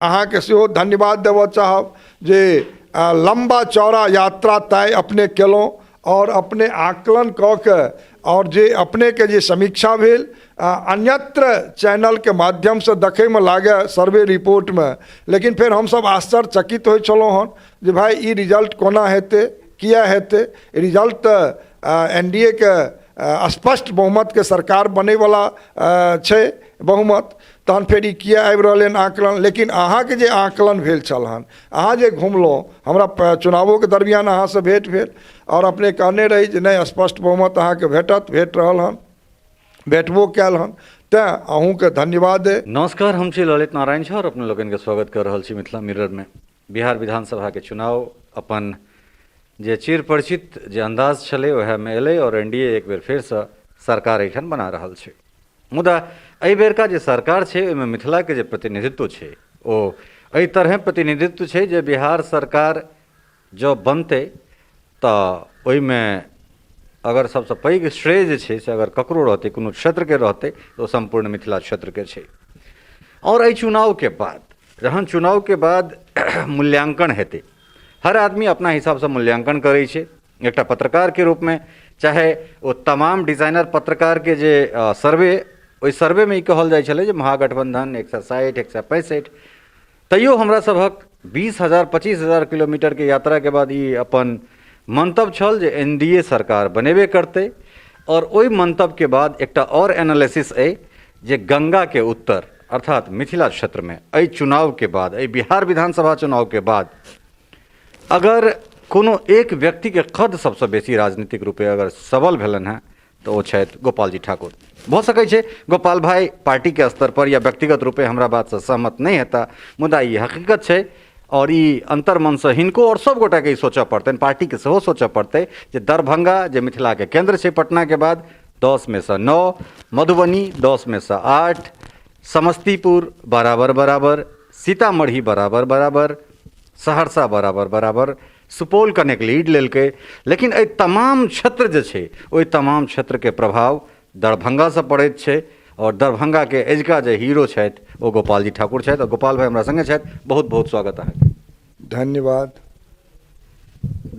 अहाँ के सेहो धन्यवाद देव चाहब जे लंबा चौड़ा यात्रा तय अपने केलहुँ और अपने आकलन कऽ के और जे अपने के जे समीक्षा भेल अन्यत्र चैनल के माध्यम से देखे में लागे सर्वे रिपोर्ट में, लेकिन फिर हम सब आश्चर्यचकित हो छलहुँ हन जे भाई ई रिजल्ट कोना हेतै, किया हेतै। रिजल्ट एनडीए के स्पष्ट बहुमत के सरकार बने वाला छै बहुमत, तहन फिर ई किया आबि रहल हन आकलन। लेकिन अहाँ के जे आकलन भेल छल हन, अहाँ जे घुमलहुँ, हमरा चुनावों के दरमियान अहाँ से भेंट भेल और अपने कहने रही जे नहीं स्पष्ट बहुमत अहाँ के भेट रहल हन, भेटबो कैल हन, तैं अहूँ के धन्यवाद है। नमस्कार, हम छी ललित नारायण झा और अपने लोगन के स्वागत कर रहल छी मिथिला मिरर में। बिहार विधानसभा के चुनाव अपन जे चिर परिचित जे अंदाज छलै वह में एलै और एनडीए एक बेर फिर से सरकार एठन बना रहल छै। मुदा एहि बेरका जे सरकार छै ओहिमे मिथिला के जे प्रतिनिधित्व छै ओ एहि तरह प्रतिनिधित्व छै जे बिहार सरकार जो बनतै तऽ ओहिमे अगर सबसे पैघ श्रेय जे छै से अगर ककरो रहतै, कोनो क्षेत्र के रहतै तो संपूर्ण मिथिला क्षेत्र के छै। और एहि चुनाव के बाद जहन चुनाव के बाद मूल्यांकन हेतै, हर आदमी अपना हिसाब से मूल्यांकन करै छै। एकटा पत्रकार के रूप में चाहे वो तमाम डिजाइनर पत्रकार के जे सर्वे, ओहि सर्वे में ई कहल जाइ छलै जे महागठबंधन 160 165, तैयो हमरा सभक 20,000 25,000 किलोमीटर के यात्रा के बाद ई अपन मंतव्य छल जे एनडीए सरकार बनेबे करते। और ओहि मंतव्य के बाद एकटा और एनालिसिस अइ जे गंगा के उत्तर अर्थात मिथिला क्षेत्र में एहि चुनाव के बाद, एहि बिहार विधानसभा चुनाव के बाद अगर कोनो एक व्यक्ति के कद सबसे बेसी राजनीतिक रूपे अगर सबल भेलन है तो वो छथि गोपाल जी ठाकुर। भऽ सकै छै गोपाल भाई पार्टी के स्तर पर या व्यक्तिगत रूपे हमरा बात से सहमत नहीं हेता, मुदा ई हकीकत छै और ई अंतर्मन से हिनको और सब गोटा के सोचऽ पड़तनि, पार्टी के सेहो सोचऽ पड़तै जे दरभंगा जे मिथिला के केंद्र छै पटना के बाद 10 में से 9, मधुबनी 10 में से 8, समस्तीपुर बराबर बराबर, सीतामढ़ी बराबर बराबर, सहरसा बराबर बराबर, सुपौल कनेक लीड लेलकै। लेकिन एहि तमाम क्षेत्र जे छै ओहि तमाम क्षेत्र के प्रभाव दरभंगा से पड़ैत छै और दरभंगा के एजका जे हीरो छथि वो गोपाल जी ठाकुर छथि। और गोपाल भाई हमरा संगे छथि, बहुत बहुत स्वागत अहाँके। धन्यवाद।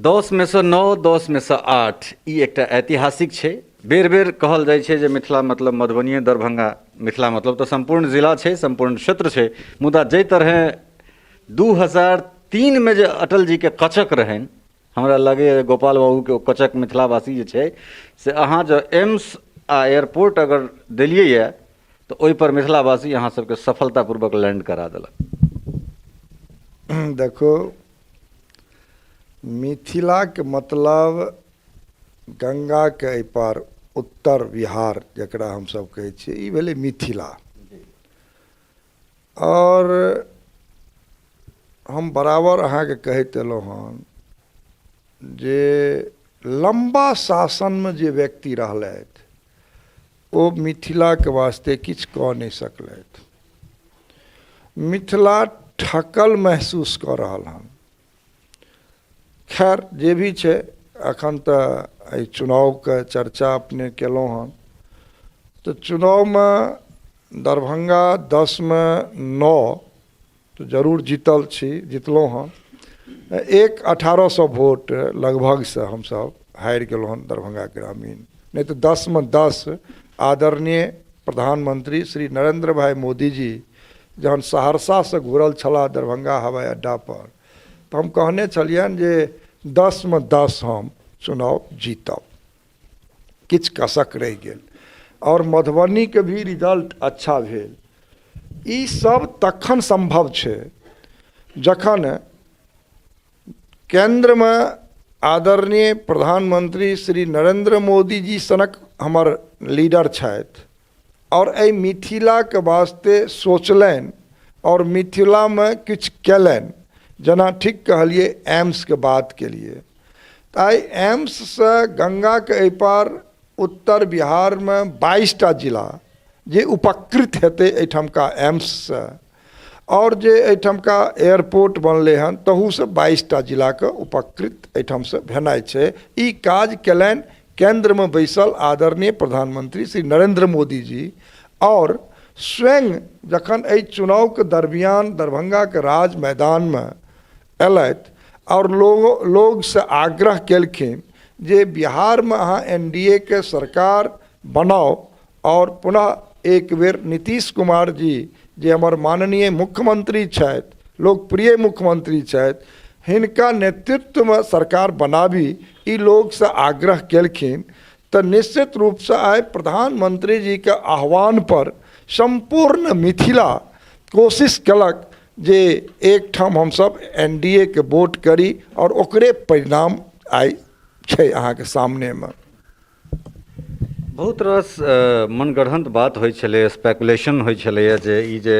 10 में से 9, 10 में से 8 ई एकटा ऐतिहासिक छै। बेर बेर कहल जाइ छै जे मिथिला मतलब मधुबनी दरभंगा, मिथिला मतलब तो संपूर्ण जिला छै, संपूर्ण क्षेत्र छै। मुदा जै तरह 2003 में जे अटल जी के कचक रहनि, हमरा लगे गोपाल बाबू के कचक मिथिलावासी जे छै से अहाँ जो एम्स आ एयरपोर्ट अगर दिलियै यऽ तो ओहि पर मिथिलावासी अहाँ सबके सफलतापूर्वक लैंड करा देलक। देखो, मिथिला के मतलब गंगा के एहि पार उत्तर बिहार जकरा हम सब कहै छियै, ई भेलै मिथिला। और हम बराबर अहाँ के कहैत एलहुँ हन जे लंबा शासन में जे व्यक्ति रहलथि ओ मिथिला के वास्ते किछु कऽ नहि सकलथि। मिथिला ठकल महसूस कऽ रहल हन। खैर जे भी छै, अखन तऽ एहि चुनाव के चर्चा अपने केलहुँ हन, तो चुनाव में दरभंगा 10 में 9 तो जरूर जीतल छी, जितलहुँ हन। 1800 वोट लगभग से हम सब हारि गेलहुँ हन दरभंगा ग्रामीण। नहीं तो 10 में 10 आदरणीय प्रधानमंत्री श्री नरेंद्र भाई मोदी जी जहन सहरसा से घुरल छला दरभंगा हवाई अड्डा पर, तो हम कहने छलियनि जे 10 में 10 हम चुनाव जीतब। किछु कसक रहि गेल और मधुबनी के भी रिजल्ट अच्छा भेल। ई सब तखन संभव छै जखन केंद्र में आदरणीय प्रधानमंत्री श्री नरेंद्र मोदी जी सनक हमर लीडर छथि और एहि मिथिला के वास्ते सोचलनि और मिथिला में किछु केलनि। जेना ठीक कहलिए एम्स के बात के लिए, ताई एम्स से गंगा के एहि पार उत्तर बिहार में 22टा जिला जे उपकृत हेतै एहिठामका एम्स से, और जे एहिठामका एयरपोर्ट बनलै हन तहू से 22टा जिला के उपकृत एहिठाम से भेनाइ छै। ई काज केलनि केंद्र में बैसल आदरणीय प्रधानमंत्री श्री नरेंद्र मोदी जी और स्वयं जखन एहि चुनाव के दरमियान दरभंगा के राज मैदान में अयलथि और लोग से आग्रह केलखिन जे बिहार में अहाँ एनडीए के सरकार बनाओ और पुनः एक बेर नीतीश कुमार जी जे हमर माननीय मुख्यमंत्री छथि, लोकप्रिय मुख्यमंत्री छथि, हिनका नेतृत्व में सरकार बनाबी, ई लोग से आग्रह केलखिन। तो निश्चित रूप से आइ प्रधानमंत्री जी के आह्वान पर संपूर्ण मिथिला कोशिश कलक जे एक ठाम हम सब एनडीए के वोट करी और ओकरे परिणाम आइ छै अहाँ के सामने में। बहुत रस मनगढ़ंत बात होइ छलै, स्पेकुलेशन होइ छलैया जे ई जे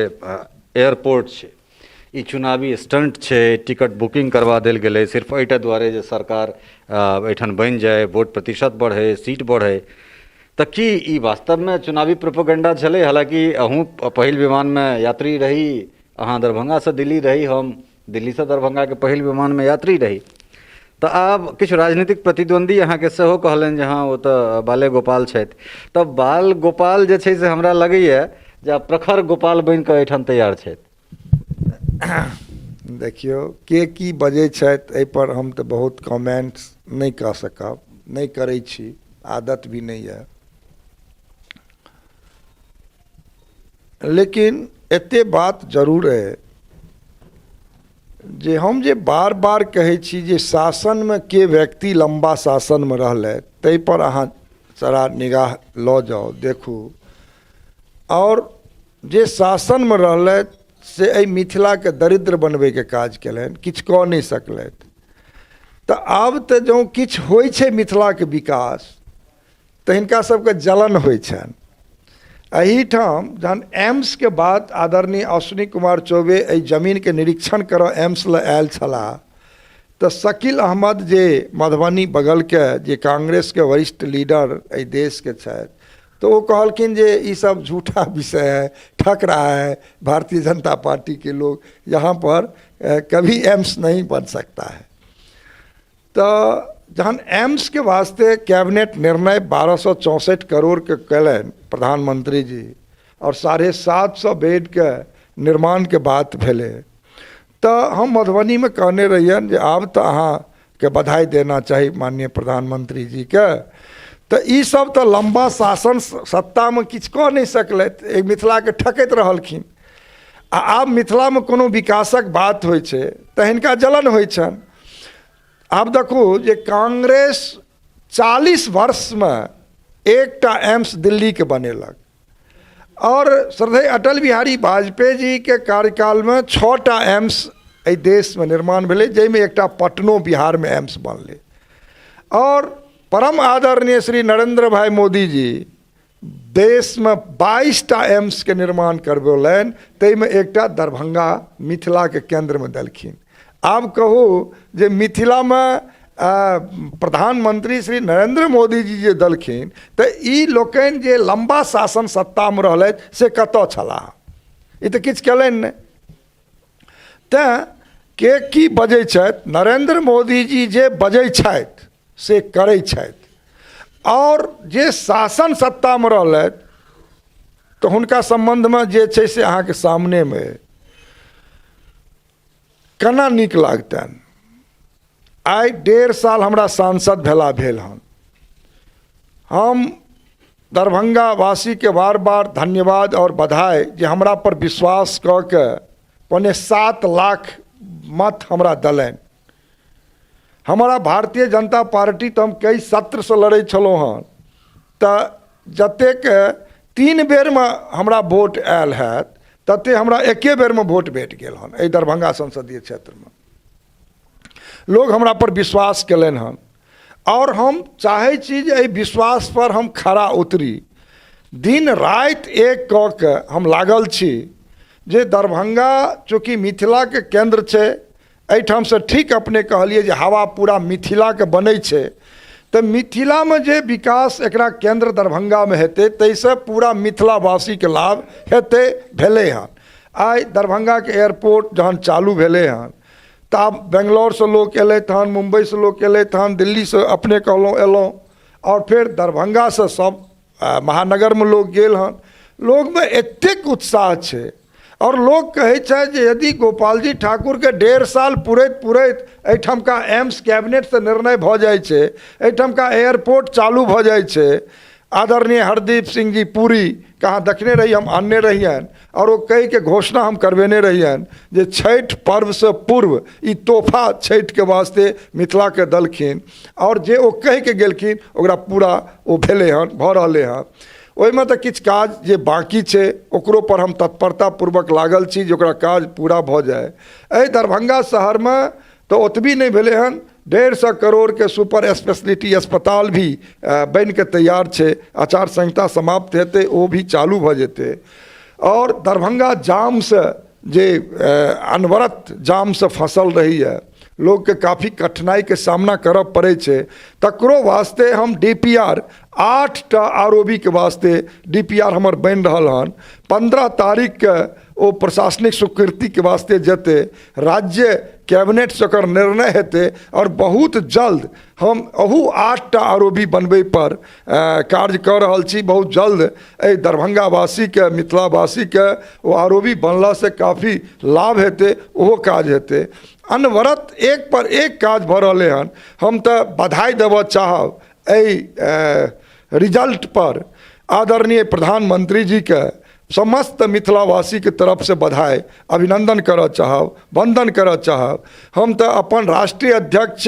एयरपोर्ट छै ई चुनावी स्टंट छै, टिकट बुकिंग करवा देल गेलै सिर्फ एहिटा दुआरे जे सरकार एहिठाम बनि जाए, वोट प्रतिशत बढ़े, सीट बढ़े। तऽ की ई वास्तव में चुनावी प्रोपेगेंडा छलै? हालांकि अहूँ पहिल विमान में यात्री रही, अहाँ दरभंगा से दिल्ली रही, हम दिल्ली से दरभंगा के पहिल विमान में यात्री रही। तऽ आब किछु राजनीतिक प्रतिद्वंदी अहाँके सेहो कहलनि जे हाँ ओ तऽ बाले गोपाल छथि। तऽ बाल गोपाल जे छै से हमरा लगैए जे आब प्रखर गोपाल बनि कऽ एहिठाम तैयार छथि। देखियो के की बजै छथि एहि पर हम तऽ बहुत कमेंट्स नहीं कह सकब, नहीं करै छी, आदत भी नहीं है। लेकिन एते बात जरूर है जे हम जे बार बार कहै छी जे शासन में के व्यक्ति लंबा शासन में रहलै ताहि पर अहाँ जरा निगाह लऽ जाओ, देखू। और जे शासन में रहलै से एहि मिथिला के दरिद्र बनबै के काज केलनि, किछु कऽ नहीं सकलथि। तऽ आब तऽ जँ किछु होइ छै मिथिला के विकास तऽ हिनका सबके जलन होइ छनि। एहिठाम जहन एम्स के बाद आदरणीय अश्विनी कुमार चौबे एहि जमीन के निरीक्षण करऽ एम्स लए आयल छलाह तऽ शकील अहमद जे मधुबनी बगल के जे कांग्रेस के वरिष्ठ लीडर एहि देश के छथि तो वो कहलखिन जे ये सब झूठा विषय है, ठक रहा है भारतीय जनता पार्टी के लोग, यहाँ पर कभी एम्स नहीं बन सकता है। तो जहन एम्स के वास्ते कैबिनेट निर्णय 1264 करोड़ के कयलनि प्रधानमंत्री जी और 750 बेड के निर्माण के बात भेले, तो हम मधुबनी में कहने रहियन जे आब तो अहाँ के बधाई देना चाहिए माननीय प्रधानमंत्री जी के। तो ई सब तो लंबा शासन सत्ता में किछु कऽ नहीं सकलथि, एक मिथिला के ठकैत रहलखिन। आब मिथिला में कोनो विकासक बात होइ छै तऽ हिनका जलन होइ छनि। आब देखू जे कांग्रेस 40 वर्ष में एकटा एम्स दिल्ली के बनेलक और श्रद्धेय अटल बिहारी वाजपेयी जी के कार्यकाल में 6टा एम्स एहि देश में निर्माण भेलै, जाहिमे एकटा पटनो बिहार में एम्स बनलै। और परम आदरणीय श्री नरेंद्र भाई मोदी जी देश में 22टा एम्स के निर्माण करबौलनि, ताहिमे एकटा दरभंगा मिथिला के केंद्र में देलखिन। आब कहू जे मिथिला में प्रधानमंत्री श्री नरेंद्र मोदी जी जे देलखिन तऽ ई लोकनि जे लंबा शासन सत्ता में रहलथि से कतऽ छलाह? ई तऽ किछु केलनि नहि। तेँ के की बजै छथि, नरेंद्र मोदी जी जे बजै छथि से करै छथि और जे शासन सत्ता में रहलथि तऽ हुनका संबंध में जे छै से अहाँके सामने में केना नीक लागतनि। आइ 1.5 साल हमरा सांसद भेला भेल हन। हम दरभंगा वासी के बार बार धन्यवाद और बधाई जे हमरा पर विश्वास कऽ के 7 लाख मत हमरा दलनि। हमारा भारतीय जनता पार्टी तो हम कई सत्र से लड़ै छलहुँ हन, तऽ जतेक 3 बेर में हमरा वोट आयल हैत तते हमरा एके बेर में वोट भेट गेल हन। एहि दरभंगा संसदीय क्षेत्र में लोग हमरा पर विश्वास केलनि हन और हम चाहै छी जे एहि विश्वास पर हम खरा उतरी। दिन रात एक कऽ के हम लागल छी जे दरभंगा चूँकि मिथिला के केंद्र छै, एहिठाम से ठीक अपने कहलिए जे हवा पूरा मिथिला के बनै छै, तो मिथिला में जे विकास एकरा केंद्र दरभंगा में हेतै ताहिसँ पूरा मिथिलावासी के लाभ हेतै, भेलै हन। आइ दरभंगा के एयरपोर्ट जहन चालू भेलै हन तऽ आब बेंगलोर से लोग अयलथि हन, मुंबई से लोग अयलथि हन, दिल्ली से अपने कहलहुँ अयलहुँ और फिर दरभंगा से सब महानगर में लोग गेल हन। लोग में एतेक उत्साह छे और लोग कहे छे जे यदि गोपाल जी ठाकुर के 1.5 साल पुरैत पुरैत एहिठाम का एम्स कैबिनेट से निर्णय भ जाय छे, एहिठाम का एयरपोर्ट चालू भ जाय छे। आदरणीय हरदीप सिंह जी पुरी कहाँ देखने रही, हम आने रहियन और वो कई के घोषणा हम करवेने रहियन जे छठ पर्व से पूर्व ई तोहफा छठ के वास्ते मिथिला के दलखिन और जे वो कह के गेलखिन ओकरा पूरा वो भेले हन, भ रहले हन। ओहिमे तऽ किछु काज जे बाकी छै ओकरो पर हम तत्परतापूर्वक लागल छी जे ओकरा काज पूरा भऽ जाय। एहि दरभंगा शहरमे तऽ ओतबी नहि भेलै हन, 150 करोड़ के सुपर स्पेशलिटी अस्पताल भी बन के तैयार छे। आचार संहिता समाप्त हेतै ओ भी चालू भऽ जेतै और दरभंगा जाम से जे अनवरत जाम से फंसल रही है, लोग के काफ़ी कठिनाई के सामना करऽ पड़े छे, तकरो वास्ते हम DPR 8टा ROB के वास्ते DPR हमर बन रहल हन। 15 तारीख के ओ प्रशासनिक स्वीकृति के वास्ते जेते, राज्य कैबिनेट से ओकर निर्णय हेतै और बहुत जल्द हम अहू 8टा ROB बनबै पर कार्य कर रहल छी। बहुत जल्द एहि दरभंगा वासी के, मिथिला वासी के ओ ROB बनला से काफ़ी लाभ हेतै, ओहो काज हेतै। अनवरत एक पर एक काज भ रहले हन। हम तो बधाई देव चाहब रिजल्ट पर आदरणीय प्रधानमंत्री जी के समस्त मिथिलावासी के तरफ से बधाई अभिनंदन करऽ चाहब, वंदन करऽ चाहब। हम तो अपन राष्ट्रीय अध्यक्ष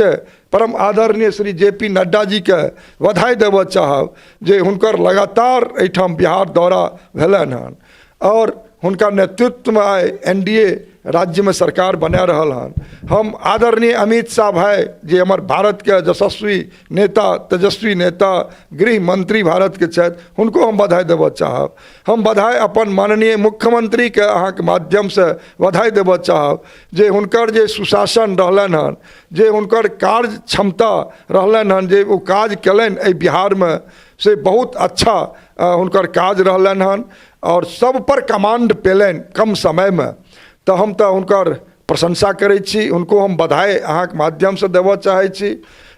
परम आदरणीय श्री JP नड्डा जी के बधाई देव चाहब जे हुनकर लगातार एहिठाम बिहार दौरा भेलन हन और हुनका नेतृत्व में आए NDA राज्य में सरकार बना रहल हन। हम आदरणीय अमित शाह भाई जे हमार भारत के यशस्वी नेता, तेजस्वी नेता, गृह मंत्री भारत के छथि, हुनको हम बधाई देव चाहब। हम बधाई अपन माननीय मुख्यमंत्री के अहाँ के माध्यम से बधाई देव चाहब जे हुनकर जे सुशासन रहलन हन, जे हुनकर कार्य क्षमता रहलन हन, जे वो काज कलन एहि बिहार में से बहुत अच्छा हुनकर काज रहलन हन और सब पर कमांड पेलन कम समय में। तो हम तो हुनकर प्रशंसा करै छी, उनको हम बधाई अहाँ के माध्यम से देव चाहे छी।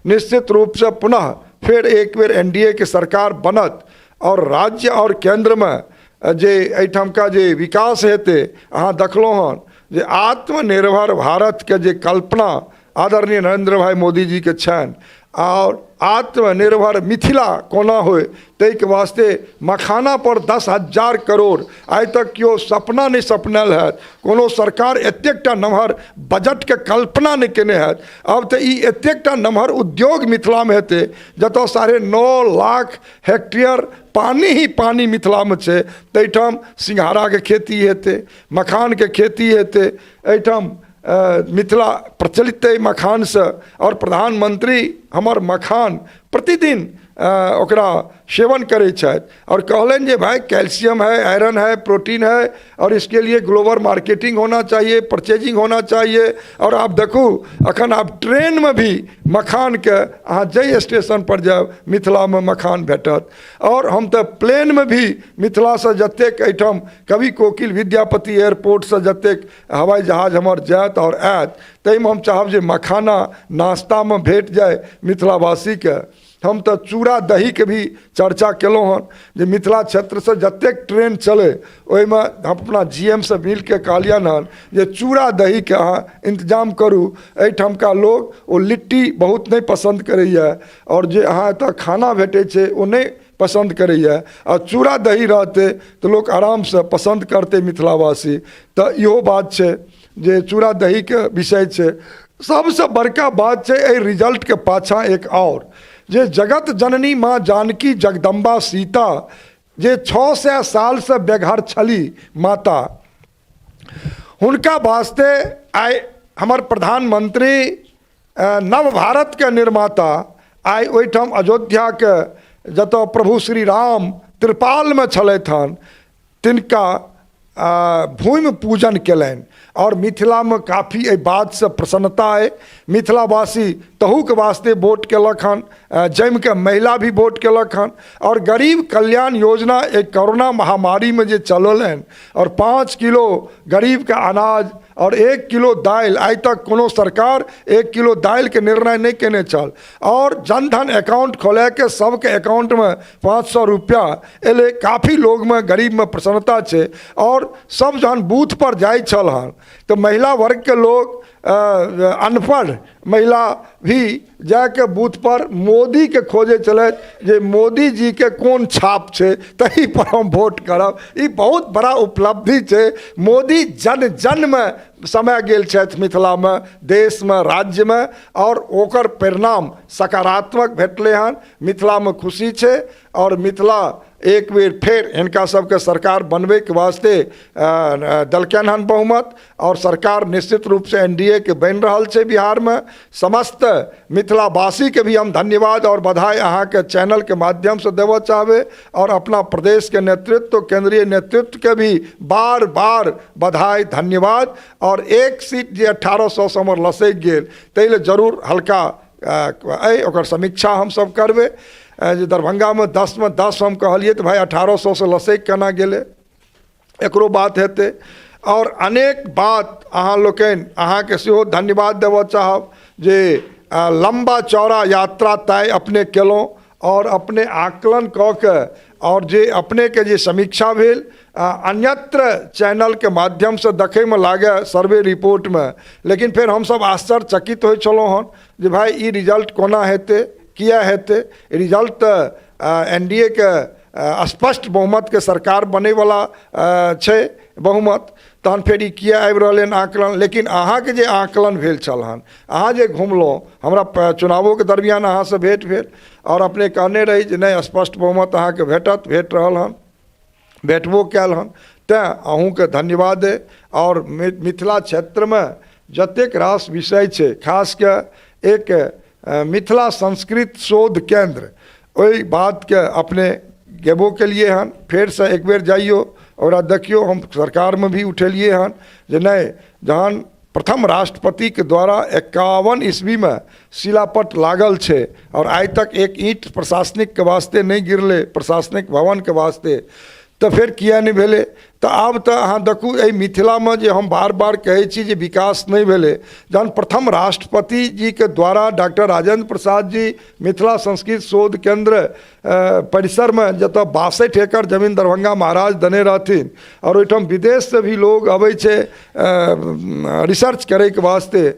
निश्चित रूप से पुनः फिर एक बेर NDA के सरकार बनत और राज्य और केंद्र में जे एहिठाम का जे विकास हेतै, अहाँ देखलहुँ हन जे आत्मनिर्भर भारत के जे कल्पना आदरणीय नरेंद्र भाई मोदी जी के छनि और आत्मनिर्भर मिथिला कोना होय ताहि के वास्ते मखाना पर 10,000 करोड़ आइ तक क्यों सपना नहीं सपनल है, कोनो सरकार एतेकटा नमहर बजट के कल्पना नहीं केने है। अब तो ई एतेकटा नमहर उद्योग मिथिला में हेतै जतऽ 9.5 लाख हेक्टेयर पानी ही पानी मिथिला में छै, ताहिठाम सिंघाड़ा के खेती हेतै, मखान के खेती हेतै। एहिठाम मिथिला प्रचलित है मखान से और प्रधानमंत्री हमर मखान प्रतिदिन ओकरा सेवन करे छथि और कहलन जे भाई कैल्शियम है, आयरन है, प्रोटीन है और इसके लिए ग्लोबल मार्केटिंग होना चाहिए, परचेजिंग होना चाहिए। और आप देखू अखन आप ट्रेन में भी मखान के अहाँ जै स्टेशन पर जाओ मिथिला में मखान भेटत। और हम तो प्लेन में भी मिथिला से जतेक एहिठाम कवि कोकिल विद्यापति एयरपोर्ट से जतेक हवाई जहाज हमर जायत और आयत, ताहिमे हम चाहब जे मखाना नाश्ता में भेट जाए मिथिलावासी के। हम तो चूड़ा दही के भी चर्चा केलहुँ हन जे मिथिला क्षेत्र से जतेक ट्रेन चले ओहिमे हम अपना GM से मिल के कहलियन हन जे चूड़ा दही के अहाँ इंतजाम करू। एहिठाम का लोग वो लिट्टी बहुत नहीं पसंद करैए और जे अहाँ एतऽ खाना भेटै छै ओ नहीं पसंद करैए, और चूड़ा दही रहते तो लोग आराम से पसंद करते मिथिलावासी। तो इहो बात छै जे चूड़ा दही के विषय छै। सबसे बड़का बात छै एहि रिजल्ट के पाछा एक और जे जगत जननी माँ जानकी जगदम्बा सीता जे 600 साल से बेघर छली माता, हुनका वास्ते आइ हमर प्रधानमंत्री नव भारत के निर्माता आइ ओहिठाम अयोध्या के जतऽ प्रभु श्री राम त्रिपाल में छलथि हन तिनका भूमि पूजन केलनि और मिथिला में काफ़ी एहि बात से प्रसन्नता है। मिथिलावासी तहू के वास्ते वोट केलक हन, जम के महिला भी वोट केलक हन और गरीब कल्याण योजना एक कोरोना महामारी में जे चलल हन और 5 किलो गरीब का अनाज और 1 किलो दाल आज तक कोनो सरकार 1 किलो दाल के निर्णय नहीं केने चल। और जनधन अकाउंट खोले के सबके अकाउंट में 500 रुपया एले काफ़ी लोग में गरीब में प्रसन्नता है। और सब जहन बूथ पर जाए छल हन तो महिला वर्ग के लोग अनपढ़ महिला भी जाके बूथ पर मोदी के खोजे चले जे मोदी जी के कौन छाप छे तही पर हम वोट करब। ई बहुत बड़ा उपलब्धि छे। मोदी जन जन में समय गेल छथि मिथिला में, देश में, राज्य में, और ओकर परिणाम सकारात्मक भेटले हन। मिथिला में खुशी छे और मिथिला एक बेर फिर इनका सबके सरकार बनबे के वास्ते दलकन हन बहुमत, और सरकार निश्चित रूप से एनडीए के बन रहा है बिहार में। समस्त मिथिलावासी के भी हम धन्यवाद और बधाई अहाँ के चैनल के माध्यम से देव चाहबे, और अपना प्रदेश के नेतृत्व, केंद्रीय नेतृत्व के भी बार बार बधाई धन्यवाद। और एक सीट जे 1800 से हमर लसक गेल ताहि जरूर हल्का ओकर समीक्षा हम सब करबे। जे दरभंगा में 10 में 10 हम कहलिए तो भाई 1800 से लसक केना गेले एकरो बात हेते। और अनेक बात अहाँ लोकनि अहाँ के सेहो धन्यवाद देव चाहब जे लंबा चौड़ा यात्रा तय अपने केलहुँ और अपने आकलन कऽ के, और जे अपने के जे समीक्षा भेल अन्यत्र चैनल के माध्यम से देखे में लागे सर्वे रिपोर्ट में, लेकिन फिर हम सब आश्चर्यचकित हो छलहुँ हन जे भाई ई रिजल्ट कोना हेतै, किया हेतै। रिजल्ट एनडीए के स्पष्ट बहुमत के सरकार बने वाला छै बहुमत, तहन फिर ई किया आबि रहल आकलन। लेकिन अहाँ के जे आकलन भेल छल हन, अहाँ जे घुमलहुँ, हमरा चुनावों के दरमियान अहाँ से भेंट भेल और अपने कहने रही जे नहीं स्पष्ट बहुमत अहाँ के भेट रहल हन, भेटबो कैल हन। तैँ अहूँ के धन्यवाद है। और मिथिला क्षेत्र में जतेक रास विषय छै, खास के एक मिथिला संस्कृत शोध केंद्र, ओहि बात के अपने गेबो के लिए हन। फिर से एक बेर जाइयो और देखियो, हम सरकार में भी उठेलिए हन जे नहीं, जहन प्रथम राष्ट्रपति के द्वारा 51 ईस्वी में शिलापट लागल छे और आज तक एक ईंट प्रशासनिक के वास्ते नहीं गिरले, प्रशासनिक भवन के वास्ते, तो फिर किया नहीं भेले। तो आब तो अहाँ देखू एहि मिथिला में जे हम बार बार कहै छी जे विकास नहीं भेले, जहन प्रथम राष्ट्रपति जी के द्वारा डॉक्टर राजेंद्र प्रसाद जी मिथिला संस्कृत शोध केंद्र परिसर में जतऽ 62 एकड़ जमीन दरभंगा महाराज देने रहथिन, और ओहिठाम विदेश से भी लोग अबै छै रिसर्च करे के वास्ते,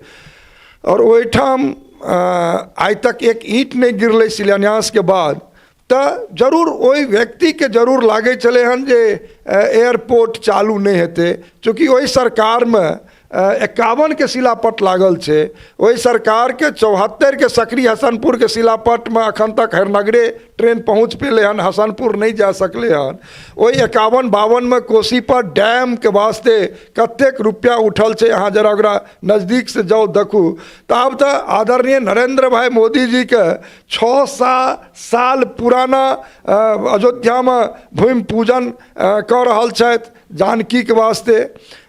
और ओहिठाम आज तक एक ईंट नहीं गिरले शिलान्यास के बाद, तो जरूर वही व्यक्ति के जरूर लागे चले हन जे एयरपोर्ट चालू नहीं हेते। चूँकि वही सरकार में 51 के शिलापट लागल छे, वही सरकार के 74 के सकरी हसनपुर के शिलापट में अखन तक हरनगरे ट्रेन पहुँच पेले हन, हसनपुर नहीं जा सकले हन। वही 51-52 में कोसी पर डैम के वास्ते कतेक रुपया उठल छे, अहाँ जरा ओकरा नज़दीक से जाओ देखू। तो अब तो आदरणीय नरेंद्र भाई मोदी जी के 6 साल पुराना अयोध्या में भूमि पूजन कर रहल छथि जानकी के वास्ते,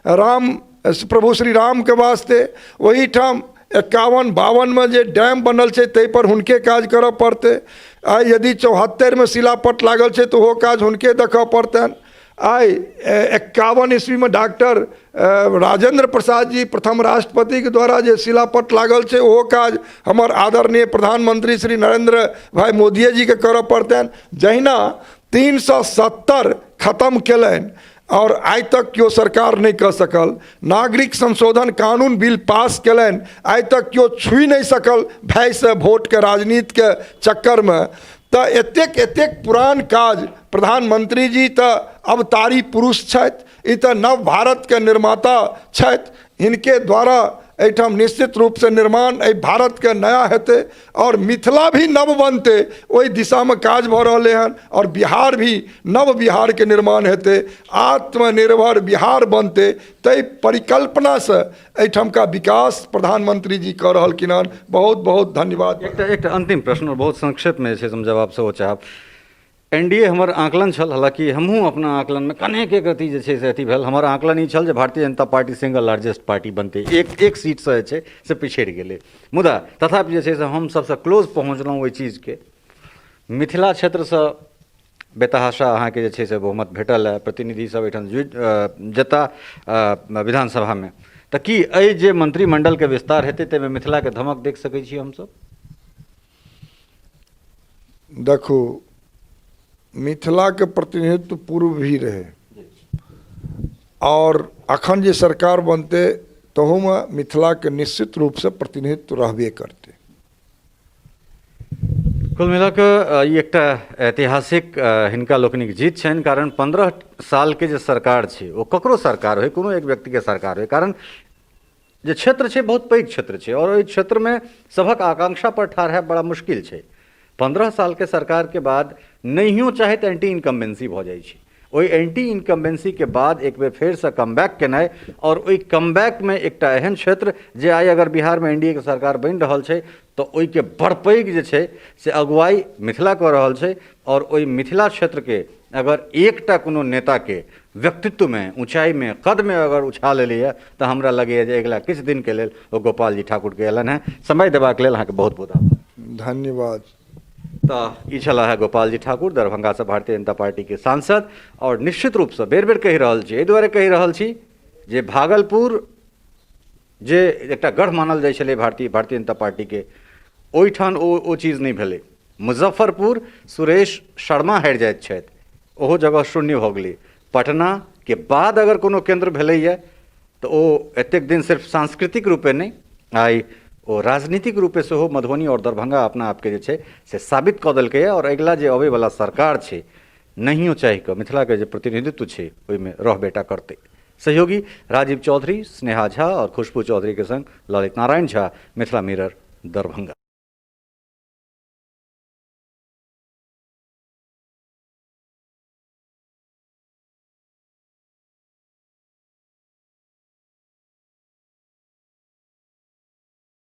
राम प्रभु श्री राम के वास्ते। वही ठाम 51-52 में जे डैम बनल छे तै पर हुनके काज करऽ पड़ते। आई यदि 74 में शिलापट लागल छे तो वो काज हुनके देखऽ पड़तन। आई 51 ईस्वी में डॉक्टर राजेंद्र प्रसाद जी प्रथम राष्ट्रपति के द्वारा जे शिलापट लागल छे वो काज हमर आदरणीय प्रधानमंत्री श्री नरेंद्र भाई मोदी जी के करऽ पड़तन। जहिना 370 खत्म केलनि और आज तक क्यों सरकार नहीं कर सकल, नागरिक संशोधन कानून बिल पास केलनि आज तक क्यों छुई नहीं सकल भय से वोट के राजनीति के चक्कर में। तो एतेक पुरान काज प्रधानमंत्री जी तो अवतारी पुरुष छथि, ई तो नव भारत के निर्माता छथि। इनके द्वारा एहिठाम निश्चित रूप से निर्माण एहि भारत के नया हेतै और मिथिला भी नव बनते, ओहि दिशा में काज भऽ रहले हन। और बिहार भी नव बिहार के निर्माण हेतै, आत्मनिर्भर बिहार बनते। तै परिकल्पना से एहिठाम का विकास प्रधानमंत्री जी कऽ रहलखिन हन। बहुत बहुत धन्यवाद। एक अंतिम प्रश्न और बहुत संक्षेप में जे छै हम जवाब सेहो चाहब। एनडीए हमर आकलन छल, हालांकि हमहूँ अपना आकलन में कनेक रति जे छै से अथी भेल। हमर आकलन ई छल जे Bharatiya Janata party single largest party बनते, एक सीट से जे छै से पिछड़ि गेलै। मुदा तथापि जे छै से हम सबसे क्लोज पहुँचलहुँ ओहि चीज के। मिथिला क्षेत्र से बेतहाशा अहाँके जे छै से बहुमत भेटल है, प्रतिनिधि सब एहिठाम जता विधानसभा में तऽ की एहि जे मंत्रिमंडल के विस्तार हेतै ताहिमे मिथिला के धमक देख सकै छी हमसब? देखो, मिथिला के प्रतिनिधित्व पूर्व भी रहे और अखन जे सरकार बनते तहू में मिथिला के निश्चित रूप से प्रतिनिधित्व रहबे करते। कुल मिला कऽ ई एकटा ऐतिहासिक हिनका लोकनिक जीत छनि, कारण 15 साल के जे सरकार छै ओ ककरो सरकार होय, कोनो एक व्यक्ति के सरकार होय, कारण जे क्षेत्र छै बहुत पैघ क्षेत्र छै और ओहि क्षेत्र में सभक आकांक्षा पर ठाढ़ है बड़ा मुश्किल छै। 15 साल के सरकार के बाद नहियो चाहे तऽ एंटी इनकम्बेंसी भऽ जाइ छै। ओहि एंटी इनकम्बेंसी के बाद एक बेर फेर से कमबैक केनाइ और ओहि कमबैक में एकटा एहन क्षेत्र जे आइ अगर बिहार में एनडीए के सरकार बनि रहल छै तऽ ओहि के बड़ पैघ जे छै से अगुवाई मिथिला कऽ रहल छै और ओहि मिथिला क्षेत्र के अगर एकटा कोनो नेता के व्यक्तित्व में, ऊंचाई में, कद में अगर उछाल एलैए तऽ हमरा लगैए जे अगिला किछु दिन के लेल ओ गोपाल जी ठाकुर के एलनि हैं। समय देबाक लेल अहाँके बहुत बहुत आभार। धन्यवाद। तऽ ई छला है गोपाल जी ठाकुर, दरभंगा से भारतीय जनता पार्टी के सांसद। और निश्चित रूप से बेर बेर कहि रहल छी, एहि दुआरे कहि रहल छी जे भागलपुर जे एकटा गढ़ मानल जाइ छलै भारतीय जनता पार्टी के, ओहिठाम ओ चीज नहि भेलै। मुजफ्फरपुर सुरेश शर्मा हारि जाइत छथि, ओहो जगह शून्य भऽ गेलै। पटना के बाद अगर कोनो केंद्र भेलैए तऽ ओ एतेक दिन सिर्फ सांस्कृतिक रूपे नहि, आइ ओ राजनीतिक रूपे सेहो मधुबनी और दरभंगा अपना आपके जे छै से साबित कऽ देलकैए। और अगिला जे अबैवला सरकार छै नहियो चाहि कऽ मिथिला के जे प्रतिनिधित्व छै ओहिमे रहबेटा करतै। सहयोगी राजीव चौधरी, स्नेहा झा और खुशबू चौधरी के संग ललित नारायण झा, मिथिला मिरर, दरभंगा।